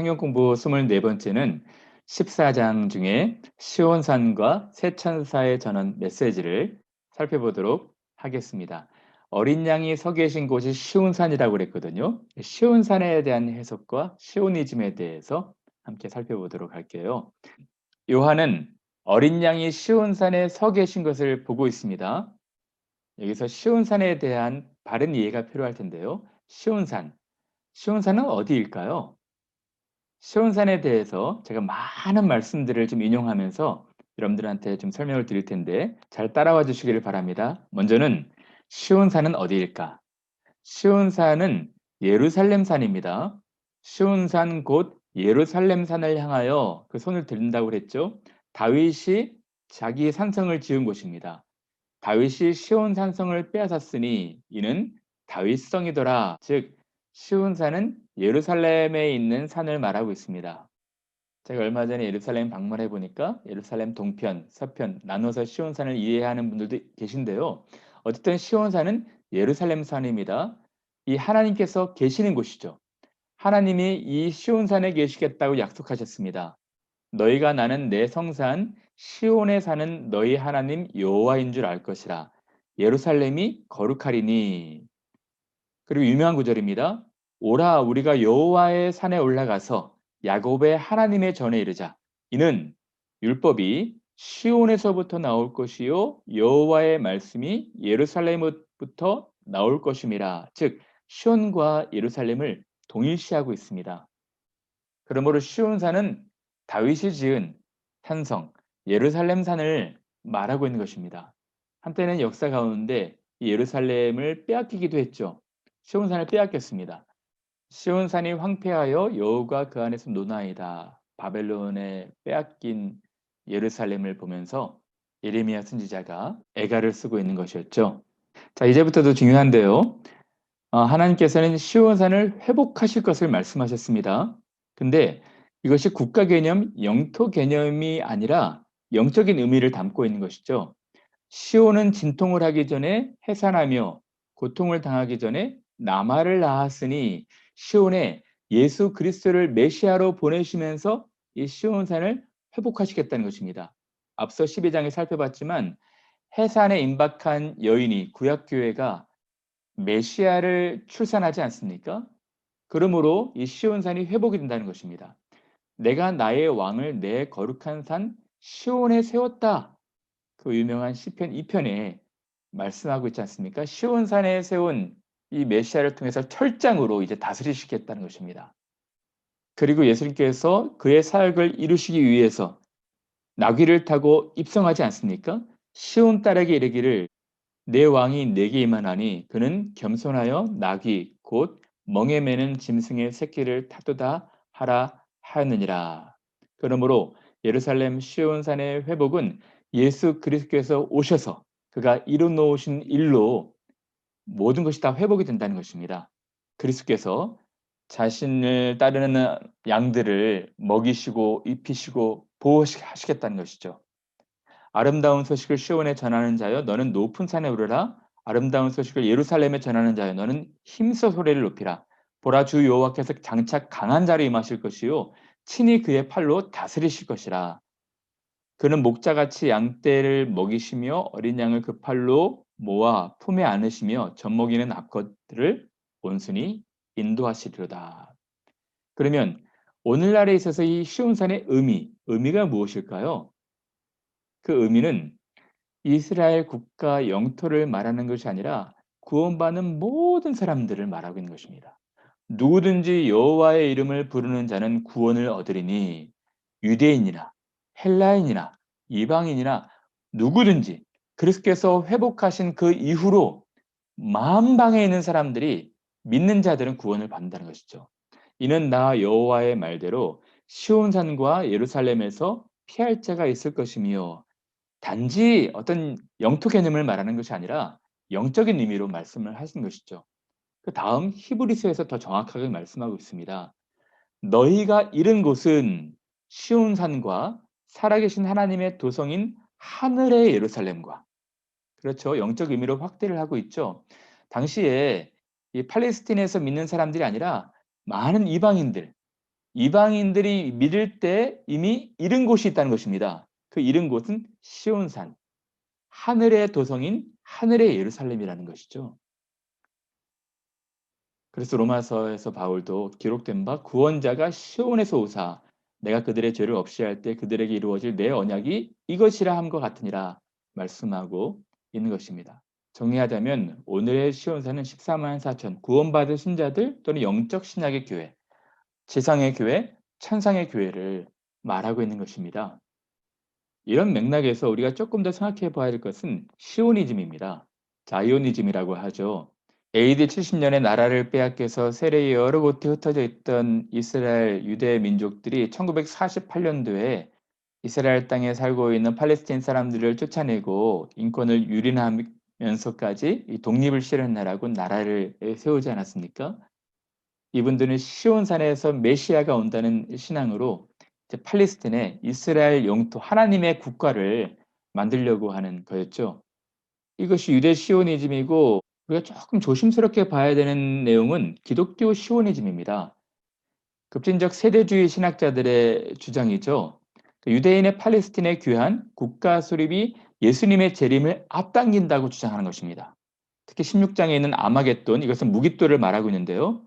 성경 공부 24번째는 14장 중에 시온산과 새 천사의 전원 메시지를 살펴보도록 하겠습니다. 어린 양이 서 계신 곳이 시온산이라고 그랬거든요. 시온산에 대한 해석과 시오니즘에 대해서 함께 살펴보도록 할게요. 요한은 어린 양이 시온산에 서 계신 것을 보고 있습니다. 여기서 시온산에 대한 바른 이해가 필요할 텐데요. 시온산은 어디일까요? 시온산에 대해서 제가 많은 말씀들을 좀 인용하면서 여러분들한테 좀 설명을 드릴 텐데 잘 따라와 주시기를 바랍니다. 먼저는 시온산은 어디일까? 시온산은 예루살렘산입니다. 시온산 곧 예루살렘산을 향하여 그 손을 들린다고 그랬죠. 다윗이 자기 산성을 지은 곳입니다. 다윗이 시온 산성을 빼앗았으니 이는 다윗성이더라. 즉 시온산은 예루살렘에 있는 산을 말하고 있습니다. 제가 얼마 전에 예루살렘 방문해 보니까 예루살렘 동편, 서편 나눠서 시온산을 이해하는 분들도 계신데요. 어쨌든 시온산은 예루살렘 산입니다. 이 하나님께서 계시는 곳이죠. 하나님이 이 시온산에 계시겠다고 약속하셨습니다. 너희가 나는 내 성산 시온에 사는 너희 하나님 여호와인 줄 알 것이라. 예루살렘이 거룩하리니. 그리고 유명한 구절입니다. 오라 우리가 여호와의 산에 올라가서 야곱의 하나님의 전에 이르자. 이는 율법이 시온에서부터 나올 것이요 여호와의 말씀이 예루살렘부터 나올 것임이라. 즉 시온과 예루살렘을 동일시하고 있습니다. 그러므로 시온산은 다윗이 지은 산성 예루살렘 산을 말하고 있는 것입니다. 한때는 역사 가운데 이 예루살렘을 빼앗기기도 했죠. 시온산을 빼앗겼습니다. 시온산이 황폐하여 여호가 그 안에서 노나이다. 바벨론에 빼앗긴 예루살렘을 보면서 예레미야 선지자가 애가를 쓰고 있는 것이었죠. 자, 이제부터도 중요한데요. 하나님께서는 시온산을 회복하실 것을 말씀하셨습니다. 근데 이것이 국가 개념, 영토 개념이 아니라 영적인 의미를 담고 있는 것이죠. 시온은 진통을 하기 전에 해산하며 고통을 당하기 전에 남아를 낳았으니 시온에 예수 그리스도를 메시아로 보내시면서 이 시온산을 회복하시겠다는 것입니다. 앞서 12장에 살펴봤지만 해산에 임박한 여인이 구약교회가 메시아를 출산하지 않습니까? 그러므로 이 시온산이 회복이 된다는 것입니다. 내가 나의 왕을 내 거룩한 산 시온에 세웠다. 그 유명한 시편 2편에 말씀하고 있지 않습니까? 시온산에 세운 이 메시아를 통해서 철장으로 이제 다스리시겠다는 것입니다. 그리고 예수님께서 그의 사역을 이루시기 위해서 나귀를 타고 입성하지 않습니까? 시온 딸에게 이르기를 내 왕이 내게 임하나니 그는 겸손하여 나귀 곧 멍에 매는 짐승의 새끼를 타도다 하라 하였느니라. 그러므로 예루살렘 시온산의 회복은 예수 그리스도께서 오셔서 그가 이루 놓으신 일로 모든 것이 다 회복이 된다는 것입니다. 그리스도께서 자신을 따르는 양들을 먹이시고 입히시고 보호하시겠다는 것이죠. 아름다운 소식을 시온에 전하는 자여 너는 높은 산에 오르라. 아름다운 소식을 예루살렘에 전하는 자여 너는 힘써 소리를 높이라. 보라 주 여호와께서 장차 강한 자로 임하실 것이요 친히 그의 팔로 다스리실 것이라. 그는 목자같이 양떼를 먹이시며 어린 양을 그 팔로 모아 품에 안으시며 젖먹이는 암컷들을 온순히 인도하시리로다. 그러면 오늘날에 있어서 이 시온산의 의미가 무엇일까요? 그 의미는 이스라엘 국가 영토를 말하는 것이 아니라 구원받는 모든 사람들을 말하고 있는 것입니다. 누구든지 여호와의 이름을 부르는 자는 구원을 얻으리니 유대인이나 헬라인이나 이방인이나 누구든지 그리스도께서 회복하신 그 이후로 만방에 있는 사람들이 믿는 자들은 구원을 받는다는 것이죠. 이는 나 여호와의 말대로 시온산과 예루살렘에서 피할 자가 있을 것이며 단지 어떤 영토 개념을 말하는 것이 아니라 영적인 의미로 말씀을 하신 것이죠. 그다음 히브리서에서 더 정확하게 말씀하고 있습니다. 너희가 이른 곳은 시온산과 살아계신 하나님의 도성인 하늘의 예루살렘과 그렇죠. 영적 의미로 확대를 하고 있죠. 당시에 이 팔레스틴에서 믿는 사람들이 아니라 많은 이방인들 이방인들이 믿을 때 이미 이른 곳이 있다는 것입니다. 그 이른 곳은 시온산, 하늘의 도성인 하늘의 예루살렘이라는 것이죠. 그래서 로마서에서 바울도 기록된 바 구원자가 시온에서 오사 내가 그들의 죄를 없이 할 때 그들에게 이루어질 내 언약이 이것이라 함과 같으니라 말씀하고 있는 것입니다. 정리하자면 오늘의 시온산은 14만 4천 구원받은 신자들 또는 영적 신약의 교회, 지상의 교회, 천상의 교회를 말하고 있는 것입니다. 이런 맥락에서 우리가 조금 더 생각해 봐야 할 것은 시오니즘입니다. 자이오니즘이라고 하죠. AD 70년에 나라를 빼앗겨서 세계의 여러 곳에 흩어져 있던 이스라엘 유대 민족들이 1948년도에 이스라엘 땅에 살고 있는 팔레스타인 사람들을 쫓아내고 인권을 유린하면서까지 이 독립을 실현하라고 나라를 세우지 않았습니까? 이분들은 시온산에서 메시아가 온다는 신앙으로 이제 팔레스틴에 이스라엘 영토 하나님의 국가를 만들려고 하는 거였죠. 이것이 유대 시오니즘이고 우리가 조금 조심스럽게 봐야 되는 내용은 기독교 시오니즘입니다. 급진적 세대주의 신학자들의 주장이죠. 유대인의 팔레스틴에 귀한 국가 수립이 예수님의 재림을 앞당긴다고 주장하는 것입니다. 특히 16장에 있는 아마겟돈, 이것은 무기토를 말하고 있는데요.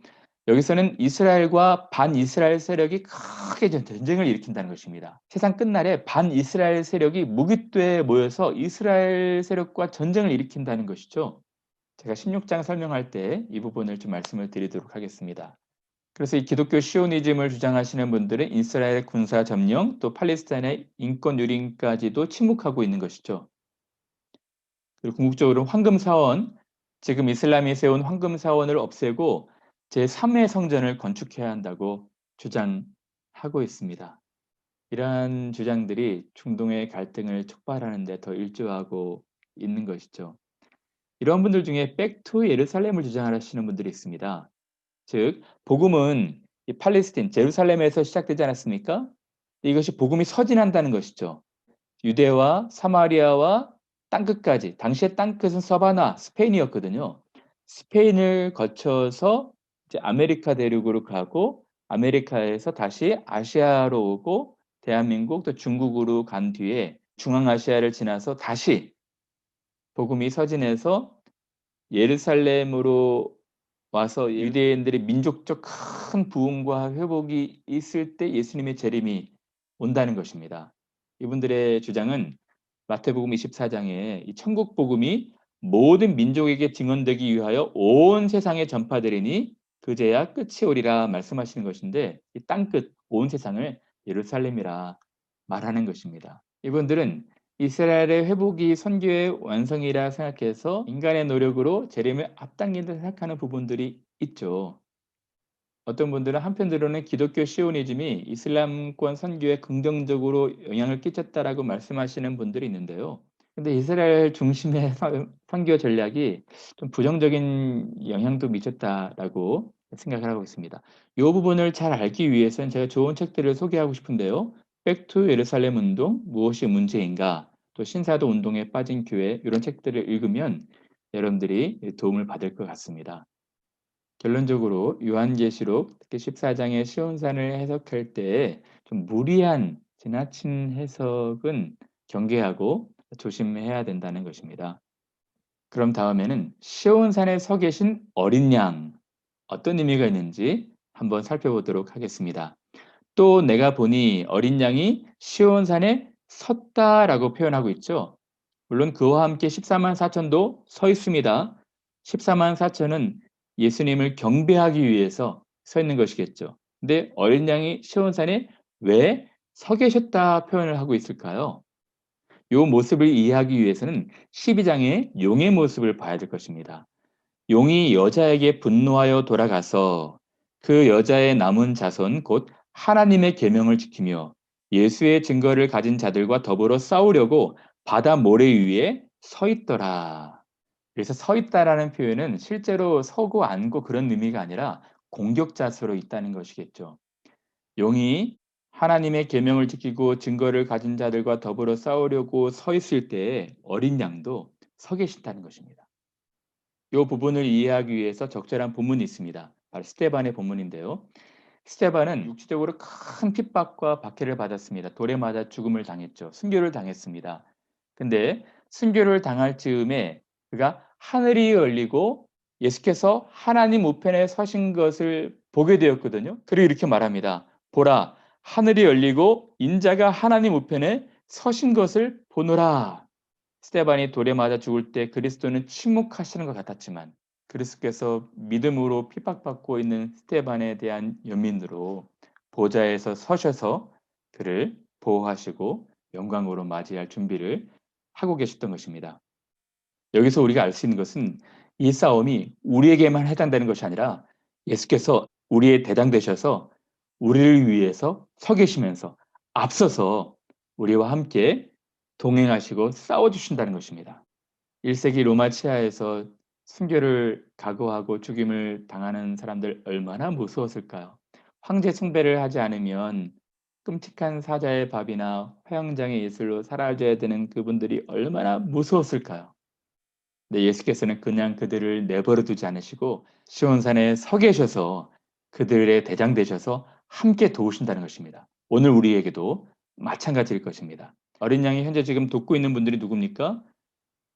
여기서는 이스라엘과 반이스라엘 세력이 크게 전쟁을 일으킨다는 것입니다. 세상 끝날에 반이스라엘 세력이 무기토에 모여서 이스라엘 세력과 전쟁을 일으킨다는 것이죠. 제가 16장 설명할 때 이 부분을 좀 말씀을 드리도록 하겠습니다. 그래서 이 기독교 시오니즘을 주장하시는 분들은 이스라엘 군사 점령 또 팔레스타인의 인권 유린까지도 침묵하고 있는 것이죠. 그리고 궁극적으로 황금 사원, 지금 이슬람이 세운 황금 사원을 없애고 제3의 성전을 건축해야 한다고 주장하고 있습니다. 이러한 주장들이 중동의 갈등을 촉발하는 데 더 일조하고 있는 것이죠. 이런 분들 중에 백투 예루살렘을 주장하시는 분들이 있습니다. 즉 복음은 이 팔레스틴 제루살렘에서 시작되지 않았습니까? 이것이 복음이 서진한다는 것이죠. 유대와 사마리아와 땅끝까지 당시의 땅끝은 서바나 스페인이었거든요. 스페인을 거쳐서 이제 아메리카 대륙으로 가고 아메리카에서 다시 아시아로 오고 대한민국 또 중국으로 간 뒤에 중앙아시아를 지나서 다시 복음이 서진해서 예루살렘으로 와서 유대인들의 민족적 큰 부흥과 회복이 있을 때 예수님의 재림이 온다는 것입니다. 이분들의 주장은 마태복음 24장에 이 천국 복음이 모든 민족에게 증언되기 위하여 온 세상에 전파되리니 그제야 끝이 오리라 말씀하시는 것인데 이 땅끝 온 세상을 예루살렘이라 말하는 것입니다. 이분들은 이스라엘의 회복이 선교의 완성이라 생각해서 인간의 노력으로 재림을 앞당긴다 생각하는 부분들이 있죠. 어떤 분들은 한편으로는 기독교 시오니즘이 이슬람권 선교에 긍정적으로 영향을 끼쳤다라고 말씀하시는 분들이 있는데요. 근데 이스라엘 중심의 선교 전략이 좀 부정적인 영향도 미쳤다라고 생각을 하고 있습니다. 이 부분을 잘 알기 위해서는 제가 좋은 책들을 소개하고 싶은데요. 백투 예루살렘 운동, 무엇이 문제인가, 또 신사도 운동에 빠진 교회 이런 책들을 읽으면 여러분들이 도움을 받을 것 같습니다. 결론적으로 요한계시록 특히 14장의 시온산을 해석할 때 좀 무리한 지나친 해석은 경계하고 조심해야 된다는 것입니다. 그럼 다음에는 시온산에 서 계신 어린 양 어떤 의미가 있는지 한번 살펴보도록 하겠습니다. 또 내가 보니 어린 양이 시온산에 섰다라고 표현하고 있죠. 물론 그와 함께 14만 4천도 서 있습니다. 14만 4천은 예수님을 경배하기 위해서 서 있는 것이겠죠. 근데 어린 양이 시온산에 왜 서 계셨다 표현을 하고 있을까요? 이 모습을 이해하기 위해서는 12장의 용의 모습을 봐야 될 것입니다. 용이 여자에게 분노하여 돌아가서 그 여자의 남은 자손 곧 하나님의 계명을 지키며 예수의 증거를 가진 자들과 더불어 싸우려고 바다 모래 위에 서 있더라. 그래서 서 있다라는 표현은 실제로 서고 앉고 그런 의미가 아니라 공격 자세로 있다는 것이겠죠. 용이 하나님의 계명을 지키고 증거를 가진 자들과 더불어 싸우려고 서 있을 때 어린 양도 서 계신다는 것입니다. 이 부분을 이해하기 위해서 적절한 본문이 있습니다. 바로 스데반의 본문인데요. 스데반은 육체적으로 큰 핍박과 박해를 받았습니다. 돌에 맞아 죽음을 당했죠. 순교를 당했습니다. 근데 순교를 당할 즈음에 그가 하늘이 열리고 예수께서 하나님 우편에 서신 것을 보게 되었거든요. 그리고 이렇게 말합니다. 보라, 하늘이 열리고 인자가 하나님 우편에 서신 것을 보노라. 스데반이 돌에 맞아 죽을 때 그리스도는 침묵하시는 것 같았지만 그리스도께서 믿음으로 핍박받고 있는 스데반에 대한 연민으로 보좌에서 서셔서 그를 보호하시고 영광으로 맞이할 준비를 하고 계셨던 것입니다. 여기서 우리가 알 수 있는 것은 이 싸움이 우리에게만 해당되는 것이 아니라 예수께서 우리의 대장 되셔서 우리를 위해서 서 계시면서 앞서서 우리와 함께 동행하시고 싸워 주신다는 것입니다. 1세기 로마 치하에서 순교를 각오하고 죽임을 당하는 사람들 얼마나 무서웠을까요? 황제 숭배를 하지 않으면 끔찍한 사자의 밥이나 화영장의 예술로 사라져야 되는 그분들이 얼마나 무서웠을까요? 근데 예수께서는 그냥 그들을 내버려 두지 않으시고 시온산에 서 계셔서 그들의 대장 되셔서 함께 도우신다는 것입니다. 오늘 우리에게도 마찬가지일 것입니다. 어린 양이 현재 지금 돕고 있는 분들이 누굽니까?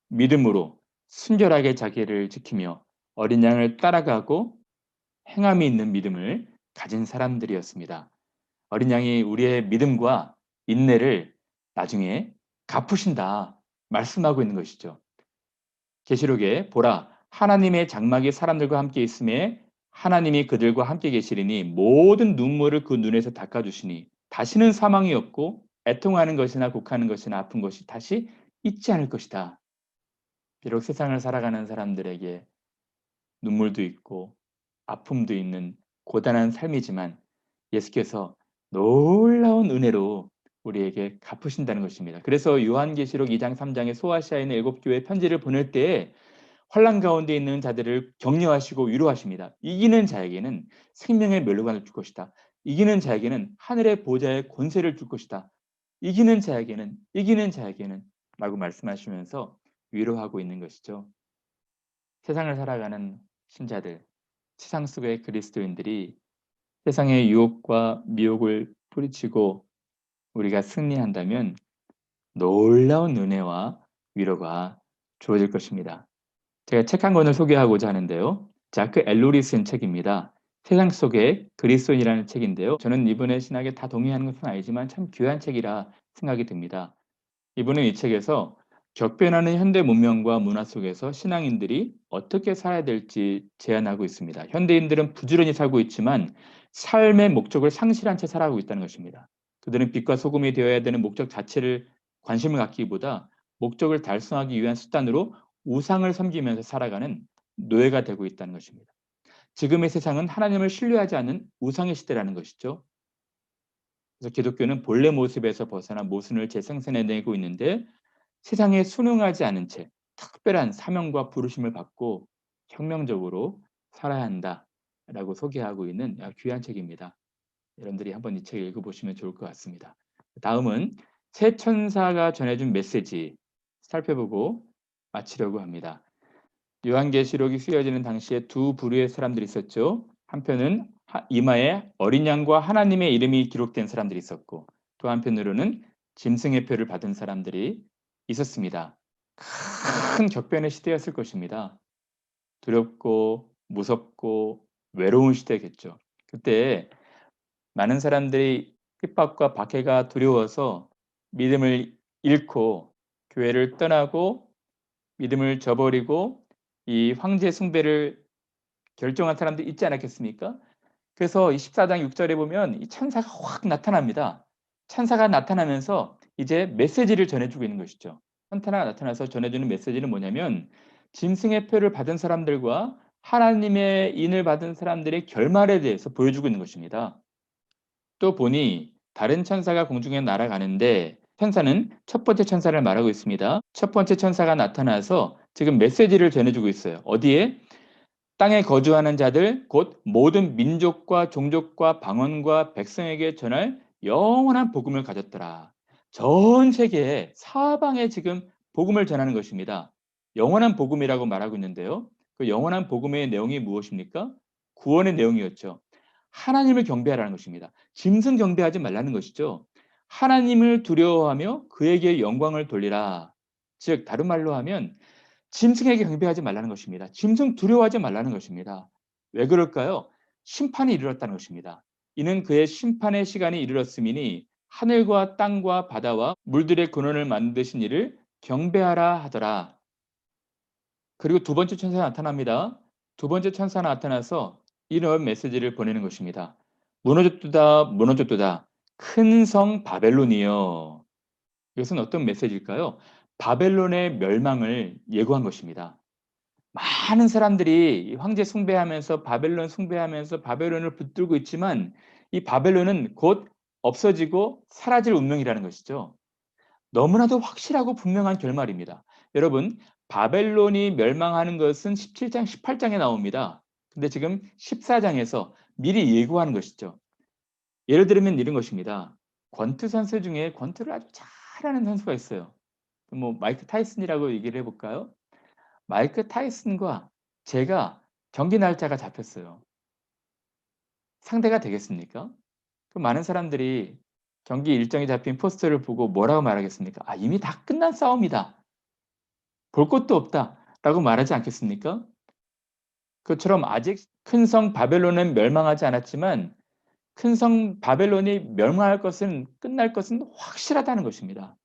믿음으로 순결하게 자기를 지키며 어린 양을 따라가고 행함이 있는 믿음을 가진 사람들이었습니다. 어린 양이 우리의 믿음과 인내를 나중에 갚으신다 말씀하고 있는 것이죠. 계시록에 보라 하나님의 장막이 사람들과 함께 있음에 하나님이 그들과 함께 계시리니 모든 눈물을 그 눈에서 닦아 주시니 다시는 사망이 없고 애통하는 것이나 곡하는 것이나 아픈 것이 다시 있지 않을 것이다. 비록 세상을 살아가는 사람들에게 눈물도 있고 아픔도 있는 고단한 삶이지만 예수께서 놀라운 은혜로 우리에게 갚으신다는 것입니다. 그래서 요한계시록 2장 3장에 소아시아에 있는 7교회 편지를 보낼 때에 환난 가운데 있는 자들을 격려하시고 위로하십니다. 이기는 자에게는 생명의 멸류관을 줄 것이다. 이기는 자에게는 하늘의 보좌의 권세를 줄 것이다. 이기는 자에게는 라고 말씀하시면서 위로하고 있는 것이죠. 세상을 살아가는 신자들, 세상 속의 그리스도인들이 세상의 유혹과 미혹을 뿌리치고 우리가 승리한다면 놀라운 은혜와 위로가 주어질 것입니다. 제가 책 한 권을 소개하고자 하는데요. 자크 엘로리 쓴 책입니다. 세상 속의 그리스도인이라는 책인데요. 저는 이분의 신학에 다 동의하는 것은 아니지만 참 귀한 책이라 생각이 듭니다. 이분은 이 책에서 격변하는 현대 문명과 문화 속에서 신앙인들이 어떻게 살아야 될지 제안하고 있습니다. 현대인들은 부지런히 살고 있지만 삶의 목적을 상실한 채 살아가고 있다는 것입니다. 그들은 빛과 소금이 되어야 되는 목적 자체를 관심을 갖기보다 목적을 달성하기 위한 수단으로 우상을 섬기면서 살아가는 노예가 되고 있다는 것입니다. 지금의 세상은 하나님을 신뢰하지 않는 우상의 시대라는 것이죠. 그래서 기독교는 본래 모습에서 벗어나 모순을 재생산해내고 있는데 세상에 순응하지 않은 채 특별한 사명과 부르심을 받고 혁명적으로 살아야 한다라고 소개하고 있는 귀한 책입니다. 여러분들이 한번 이 책 읽어보시면 좋을 것 같습니다. 다음은 새 천사가 전해준 메시지 살펴보고 마치려고 합니다. 요한계시록이 쓰여지는 당시에 두 부류의 사람들이 있었죠. 한편은 이마에 어린 양과 하나님의 이름이 기록된 사람들이 있었고 또 한편으로는 짐승의 표를 받은 사람들이 있었습니다. 큰 격변의 시대였을 것입니다. 두렵고 무섭고 외로운 시대겠죠. 그때 많은 사람들이 핍박과 박해가 두려워서 믿음을 잃고 교회를 떠나고 믿음을 저버리고 이 황제 숭배를 결정한 사람들이 있지 않았겠습니까? 그래서 이 14장 6절에 보면 이 천사가 확 나타납니다. 천사가 나타나면서 이제 메시지를 전해주고 있는 것이죠. 천사가 나타나서 전해주는 메시지는 뭐냐면 짐승의 표를 받은 사람들과 하나님의 인을 받은 사람들의 결말에 대해서 보여주고 있는 것입니다. 또 보니 다른 천사가 공중에 날아가는데 천사는 첫 번째 천사를 말하고 있습니다. 첫 번째 천사가 나타나서 지금 메시지를 전해주고 있어요. 어디에? 땅에 거주하는 자들 곧 모든 민족과 종족과 방언과 백성에게 전할 영원한 복음을 가졌더라. 전 세계에 사방에 지금 복음을 전하는 것입니다. 영원한 복음이라고 말하고 있는데요. 그 영원한 복음의 내용이 무엇입니까? 구원의 내용이었죠. 하나님을 경배하라는 것입니다. 짐승 경배하지 말라는 것이죠. 하나님을 두려워하며 그에게 영광을 돌리라. 즉 다른 말로 하면 짐승에게 경배하지 말라는 것입니다. 짐승 두려워하지 말라는 것입니다. 왜 그럴까요? 심판이 이르렀다는 것입니다. 이는 그의 심판의 시간이 이르렀음이니 하늘과 땅과 바다와 물들의 근원을 만드신 이를 경배하라 하더라. 그리고 두 번째 천사가 나타납니다. 두 번째 천사가 나타나서 이런 메시지를 보내는 것입니다. 무너졌도다, 무너졌도다. 큰 성 바벨론이여. 이것은 어떤 메시지일까요? 바벨론의 멸망을 예고한 것입니다. 많은 사람들이 황제 숭배하면서 바벨론 숭배하면서 바벨론을 붙들고 있지만 이 바벨론은 곧 없어지고 사라질 운명이라는 것이죠. 너무나도 확실하고 분명한 결말입니다. 여러분, 바벨론이 멸망하는 것은 17장, 18장에 나옵니다. 근데 지금 14장에서 미리 예고하는 것이죠. 예를 들면 이런 것입니다. 권투 선수 중에 권투를 아주 잘하는 선수가 있어요. 뭐 마이크 타이슨이라고 얘기를 해 볼까요? 마이크 타이슨과 제가 경기 날짜가 잡혔어요. 상대가 되겠습니까? 그 많은 사람들이 경기 일정이 잡힌 포스터를 보고 뭐라고 말하겠습니까? "아 이미 다 끝난 싸움이다. 볼 것도 없다."라고 말하지 않겠습니까? 그처럼 아직 큰 성 바벨론은 멸망하지 않았지만 큰 성 바벨론이 멸망할 것은 끝날 것은 확실하다는 것입니다.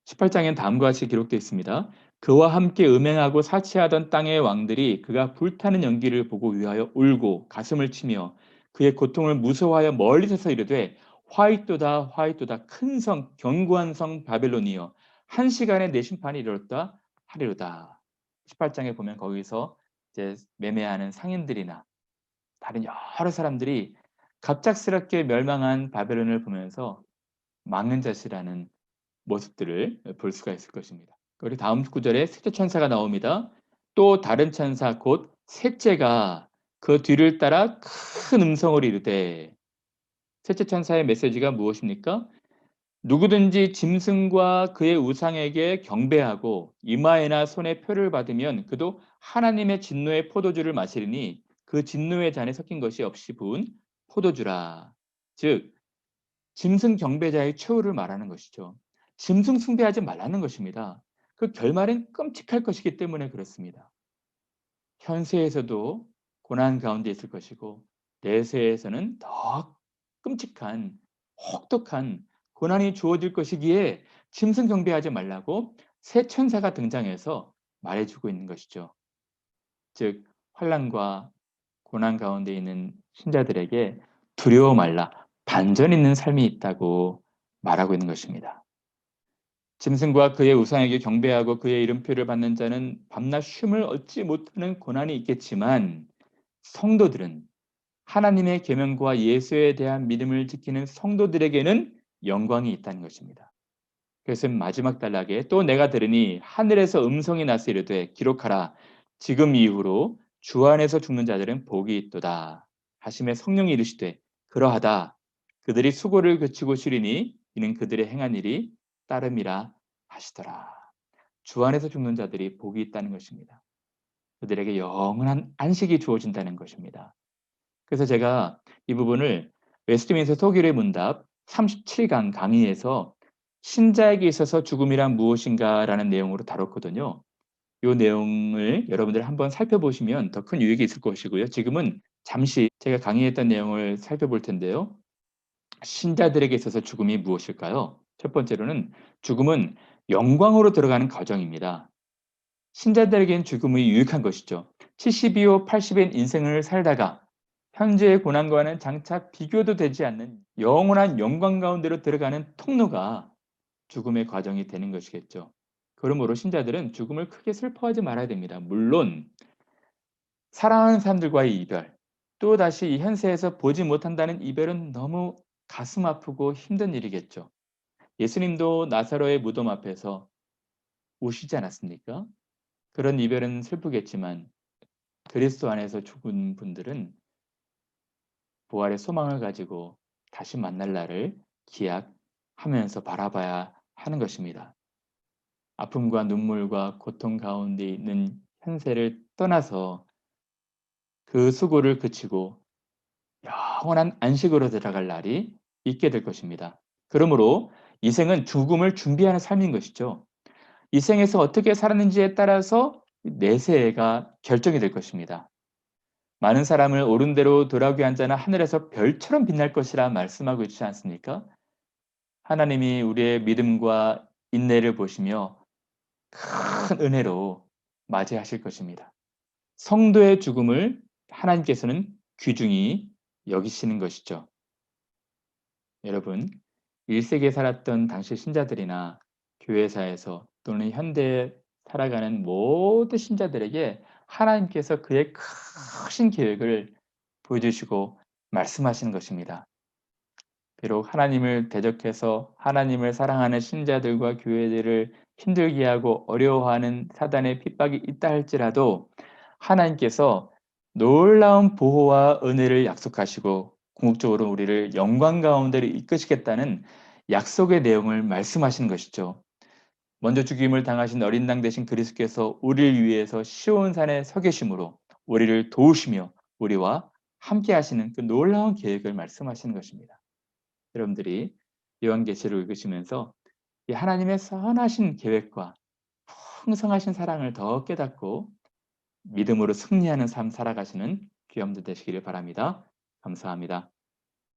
18장엔 다음과 같이 기록되어 있습니다. 그와 함께 음행하고 사치하던 땅의 왕들이 그가 불타는 연기를 보고 위하여 울고 가슴을 치며 그의 고통을 무서워하여 멀리 서서 이르되 화이또다 화이또다 큰 성 견고한 성 바벨론이여 한 시간에 내 심판이 이르렀다 하리로다. 18장에 보면 거기서 이제 매매하는 상인들이나 다른 여러 사람들이 갑작스럽게 멸망한 바벨론을 보면서 망는 자시라는 모습들을 볼 수가 있을 것입니다. 그리고 다음 구절에 셋째 천사가 나옵니다. 또 다른 천사 곧 셋째가 그 뒤를 따라 큰 음성을 이르되 셋째 천사의 메시지가 무엇입니까? 누구든지 짐승과 그의 우상에게 경배하고 이마에나 손에 표를 받으면 그도 하나님의 진노의 포도주를 마시리니 그 진노의 잔에 섞인 것이 없이 부은 포도주라. 즉 짐승 경배자의 최후를 말하는 것이죠. 짐승 숭배하지 말라는 것입니다. 그 결말은 끔찍할 것이기 때문에 그렇습니다. 현세에서도 고난 가운데 있을 것이고 내세에서는 더 끔찍한 혹독한 고난이 주어질 것이기에 짐승 경배하지 말라고 새 천사가 등장해서 말해주고 있는 것이죠. 즉 환난과 고난 가운데 있는 신자들에게 두려워 말라. 반전 있는 삶이 있다고 말하고 있는 것입니다. 짐승과 그의 우상에게 경배하고 그의 이름표를 받는 자는 밤낮 쉼을 얻지 못하는 고난이 있겠지만 성도들은 하나님의 계명과 예수에 대한 믿음을 지키는 성도들에게는 영광이 있다는 것입니다. 그래서 마지막 단락에 또 내가 들으니 하늘에서 음성이 나서 이르되 기록하라 지금 이후로 주 안에서 죽는 자들은 복이 있도다 하심에 성령이 이르시되 그러하다 그들이 수고를 그치고 쉬리니 이는 그들의 행한 일이 따름이라 하시더라. 주 안에서 죽는 자들이 복이 있다는 것입니다. 그들에게 영원한 안식이 주어진다는 것입니다. 그래서 제가 이 부분을 웨스트민스터 소교의 문답 37강 강의에서 신자에게 있어서 죽음이란 무엇인가라는 내용으로 다뤘거든요. 이 내용을 여러분들 한번 살펴보시면 더 큰 유익이 있을 것이고요. 지금은 잠시 제가 강의했던 내용을 살펴볼 텐데요. 신자들에게 있어서 죽음이 무엇일까요? 첫 번째로는 죽음은 영광으로 들어가는 과정입니다. 신자들에게는 죽음이 유익한 것이죠. 70이요 80인 인생을 살다가 현재의 고난과는 장차 비교도 되지 않는 영원한 영광 가운데로 들어가는 통로가 죽음의 과정이 되는 것이겠죠. 그러므로 신자들은 죽음을 크게 슬퍼하지 말아야 됩니다. 물론 사랑하는 사람들과의 이별, 또다시 이 현세에서 보지 못한다는 이별은 너무 가슴 아프고 힘든 일이겠죠. 예수님도 나사로의 무덤 앞에서 우시지 않았습니까? 그런 이별은 슬프겠지만 그리스도 안에서 죽은 분들은 부활의 소망을 가지고 다시 만날 날을 기약하면서 바라봐야 하는 것입니다. 아픔과 눈물과 고통 가운데 있는 현세를 떠나서 그 수고를 그치고 영원한 안식으로 들어갈 날이 있게 될 것입니다. 그러므로 이 생은 죽음을 준비하는 삶인 것이죠. 이 생에서 어떻게 살았는지에 따라서 내세가 결정이 될 것입니다. 많은 사람을 옳은 대로 돌아오게 한 자는 하늘에서 별처럼 빛날 것이라 말씀하고 있지 않습니까? 하나님이 우리의 믿음과 인내를 보시며 큰 은혜로 맞이하실 것입니다. 성도의 죽음을 하나님께서는 귀중히 여기시는 것이죠. 여러분, 1세기에 살았던 당시 신자들이나 교회사에서 또는 현대에 살아가는 모든 신자들에게 하나님께서 그의 크신 계획을 보여주시고 말씀하시는 것입니다. 비록 하나님을 대적해서 하나님을 사랑하는 신자들과 교회들을 힘들게 하고 어려워하는 사단의 핍박이 있다 할지라도 하나님께서 놀라운 보호와 은혜를 약속하시고 궁극적으로 우리를 영광 가운데로 이끄시겠다는 약속의 내용을 말씀하시는 것이죠. 먼저 죽임을 당하신 어린 양 되신 그리스도께서 우리를 위해서 시온산에 서 계심으로 우리를 도우시며 우리와 함께 하시는 그 놀라운 계획을 말씀하시는 것입니다. 여러분들이 요한계시를 읽으시면서 이 하나님의 선하신 계획과 풍성하신 사랑을 더 깨닫고 믿음으로 승리하는 삶 살아가시는 귀염들 되시기를 바랍니다. 감사합니다.